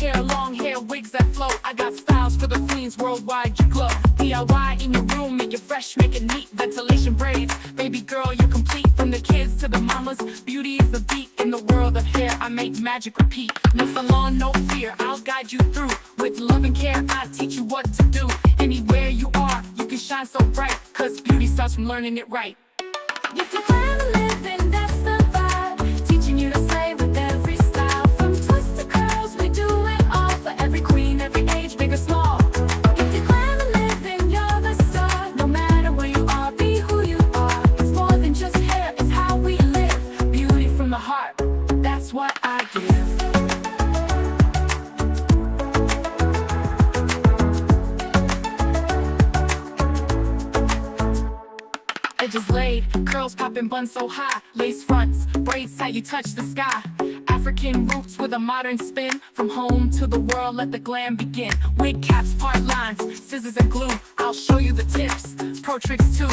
hair, long hair, wigs that flow. I got styles for the queens worldwide, you glow. DIY in your room, make it fresh, make it neat. Ventilation braids, baby girl, you're complete. From the kids to the mamas, beauty is the beat. In the world of hair, I make magic repeat. No salon, no fear, I'll guide you through. With love and care, I teach you what to do. Anywhere you are, you can shine so bright, cause beauty starts from learning it right. Gifted plan of living, that's the vibe. Teaching you to slay with every style. From twists to curls, we do it all. For every queen, every age, big or small. Gifted plan of living, you're the star. No matter where you are, be who you are. It's more than just hair, it's how we live. Beauty from the heart, that's what I give. Edges laid, curls popping, buns so high. Lace fronts, braids tight, you touch the sky. African roots with a modern spin. From home to the world, let the glam begin. Wig caps, part lines, scissors and glue. I'll show you the tips, pro tricks too.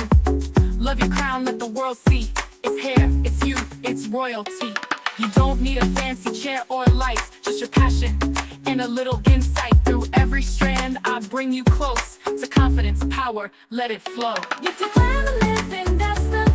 Love your crown, let the world see. It's hair, it's you, it's royalty. You don't need a fancy chair or lights, just your passion and a little insight. Through every strand, I bring you close to confidence, power, let it flow. Gifted plan of living, that's the